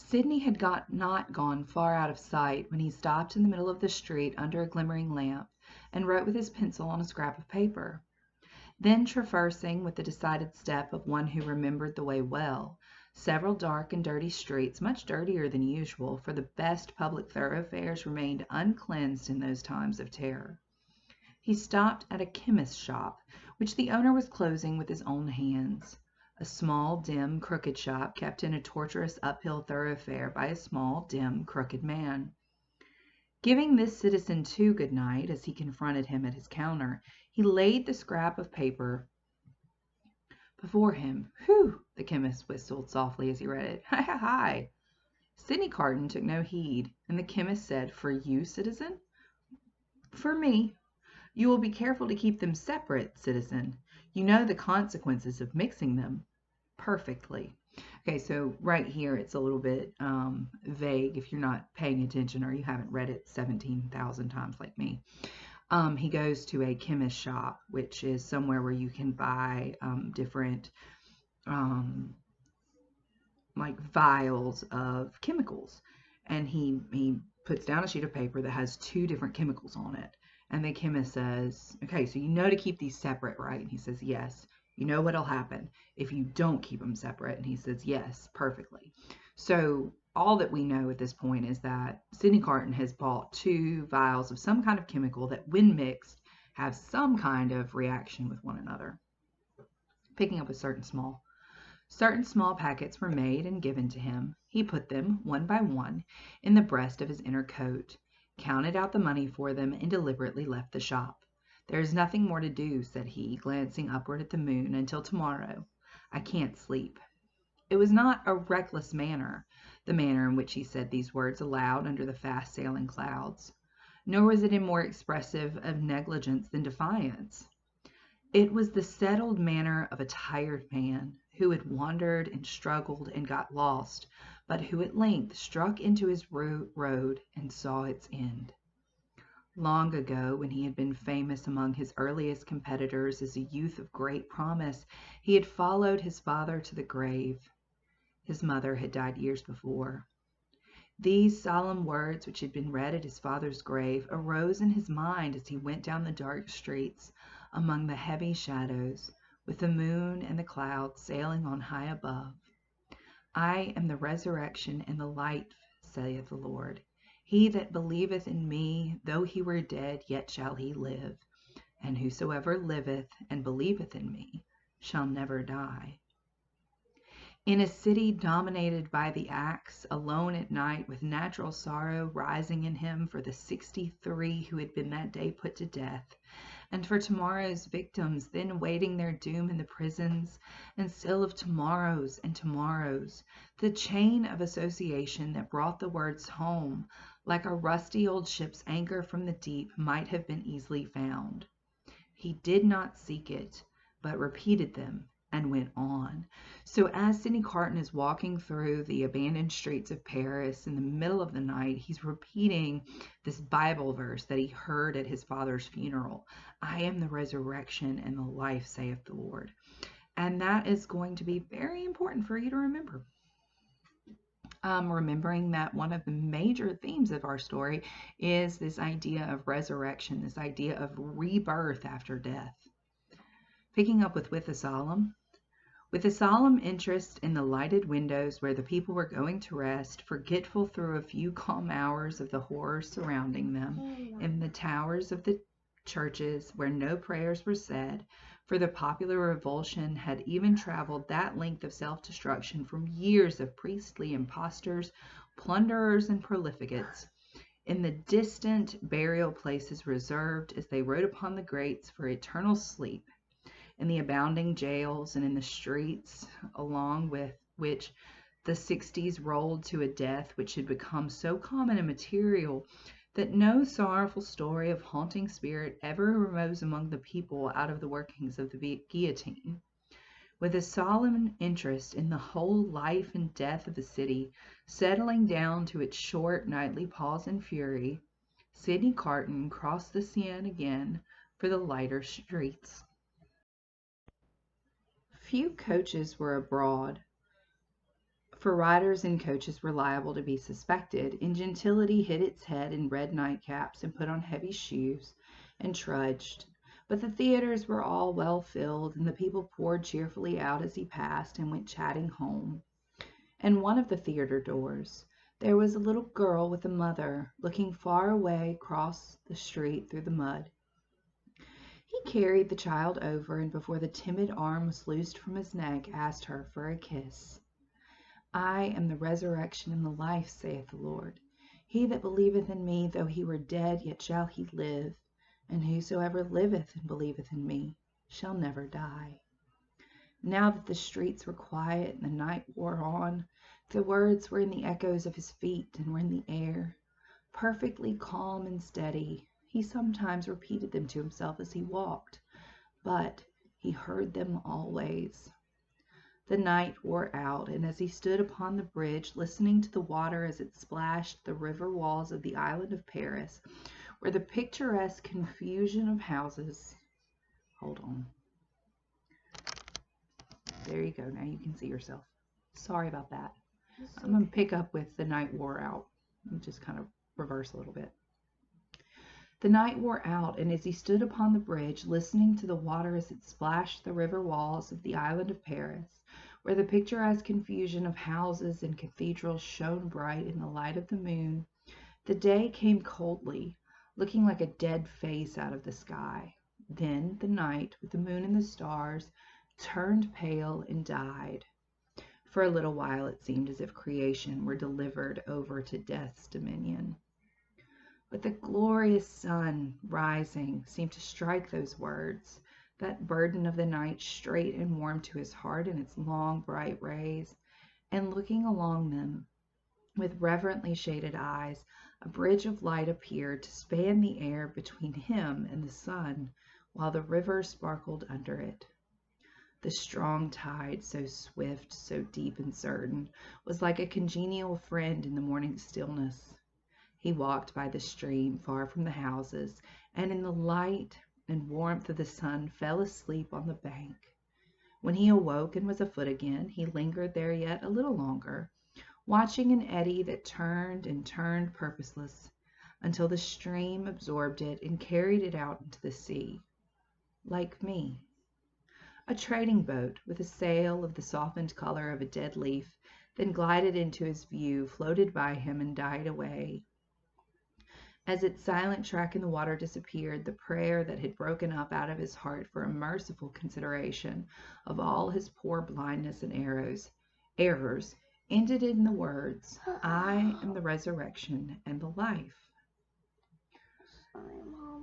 Sidney had not gone far out of sight when he stopped in the middle of the street under a glimmering lamp, and wrote with his pencil on a scrap of paper. Then, traversing with the decided step of one who remembered the way well, several dark and dirty streets, much dirtier than usual, for the best public thoroughfares remained uncleansed in those times of terror, he stopped at a chemist's shop, which the owner was closing with his own hands. A small, dim, crooked shop kept in a tortuous uphill thoroughfare by a small, dim, crooked man. Giving this citizen too good night as he confronted him at his counter, he laid the scrap of paper before him. "Whew!" the chemist whistled softly as he read it. "Hi, hi, hi!" Sidney Carton took no heed, and the chemist said, "For you, citizen?" "For me." "You will be careful to keep them separate, citizen. You know the consequences of mixing them." "Perfectly." Okay, so right here it's a little bit vague if you're not paying attention or you haven't read it 17,000 times like me. He goes to a chemist shop, which is somewhere where you can buy different like vials of chemicals, and he puts down a sheet of paper that has 2 different chemicals on it, and the chemist says, "Okay, so you know to keep these separate, right?" And he says, "Yes." "You know what'll happen if you don't keep them separate?" And he says, "Yes, perfectly." So all that we know at this point is that Sidney Carton has bought 2 vials of some kind of chemical that, when mixed, have some kind of reaction with one another. Picking up certain small packets were made and given to him. He put them, one by one, in the breast of his inner coat, counted out the money for them, and deliberately left the shop. "There is nothing more to do," said he, glancing upward at the moon, "until tomorrow. I can't sleep." It was not a reckless manner, the manner in which he said these words aloud under the fast-sailing clouds, nor was it more expressive of negligence than defiance. It was the settled manner of a tired man, who had wandered and struggled and got lost, but who at length struck into his road and saw its end. Long ago, when he had been famous among his earliest competitors as a youth of great promise, he had followed his father to the grave. His mother had died years before. These solemn words, which had been read at his father's grave, arose in his mind as he went down the dark streets among the heavy shadows, with the moon and the clouds sailing on high above. "I am the resurrection and the life, saith the Lord. He that believeth in me, though he were dead, yet shall he live. And whosoever liveth and believeth in me shall never die." In a city dominated by the axe, alone at night, with natural sorrow rising in him for the 63 who had been that day put to death, and for tomorrow's victims then awaiting their doom in the prisons, and still of tomorrows and tomorrows, the chain of association that brought the words home, like a rusty old ship's anchor from the deep, might have been easily found. He did not seek it, but repeated them and went on. So as Sidney Carton is walking through the abandoned streets of Paris in the middle of the night, he's repeating this Bible verse that he heard at his father's funeral. "I am the resurrection and the life, saith the Lord." And that is going to be very important for you to remember. Remembering that one of the major themes of our story is this idea of resurrection, this idea of rebirth after death. Picking up with a solemn interest in the lighted windows where the people were going to rest, forgetful through a few calm hours of the horrors surrounding them, in the towers of the churches where no prayers were said, for the popular revulsion had even traveled that length of self-destruction from years of priestly impostors, plunderers, and profligates. In the distant burial places reserved, as they wrote upon the grates, for eternal sleep, in the abounding jails, and in the streets along with which the 60s rolled to a death which had become so common and material that no sorrowful story of haunting spirit ever arose among the people out of the workings of the guillotine. With a solemn interest in the whole life and death of the city, settling down to its short nightly pause and fury, Sidney Carton crossed the Seine again for the lighter streets. Few coaches were abroad, For riders and coaches were liable to be suspected, and gentility hid its head in red nightcaps and put on heavy shoes and trudged. But the theaters were all well filled, and the people poured cheerfully out as he passed and went chatting home. In one of the theater doors there was a little girl with a mother, looking far away across the street through the mud. He carried the child over, and before the timid arm was loosed from his neck, asked her for a kiss. I am the resurrection and the life, saith the Lord. He that believeth in me, though he were dead, yet shall he live. And whosoever liveth and believeth in me shall never die. Now that the streets were quiet and the night wore on, the words were in the echoes of his feet and were in the air. Perfectly calm and steady, he sometimes repeated them to himself as he walked, but he heard them always. The night wore out, and as he stood upon the bridge, listening to the water as it splashed the river walls of the island of Paris, where the picturesque confusion of houses... Hold on. There you go. Now you can see yourself. Sorry about that. I'm going to pick up with the night wore out and just kind of reverse a little bit. The night wore out, and as he stood upon the bridge, listening to the water as it splashed the river walls of the island of Paris, where the picturesque confusion of houses and cathedrals shone bright in the light of the moon, the day came coldly, looking like a dead face out of the sky. Then the night, with the moon and the stars, turned pale and died. For a little while it seemed as if creation were delivered over to death's dominion. But the glorious sun rising seemed to strike those words, that burden of the night, straight and warm to his heart in its long bright rays, and looking along them with reverently shaded eyes, a bridge of light appeared to span the air between him and the sun, while the river sparkled under it. The strong tide, so swift, so deep and certain, was like a congenial friend in the morning stillness. He walked by the stream, far from the houses, and in the light and warmth of the sun fell asleep on the bank. When he awoke and was afoot again, he lingered there yet a little longer, watching an eddy that turned and turned purposeless, until the stream absorbed it and carried it out into the sea. Like me. A trading boat with a sail of the softened color of a dead leaf then glided into his view, floated by him, and died away. As its silent track in the water disappeared, the prayer that had broken up out of his heart for a merciful consideration of all his poor blindness and errors, ended in the words, I am the resurrection and the life. Sorry, Mom.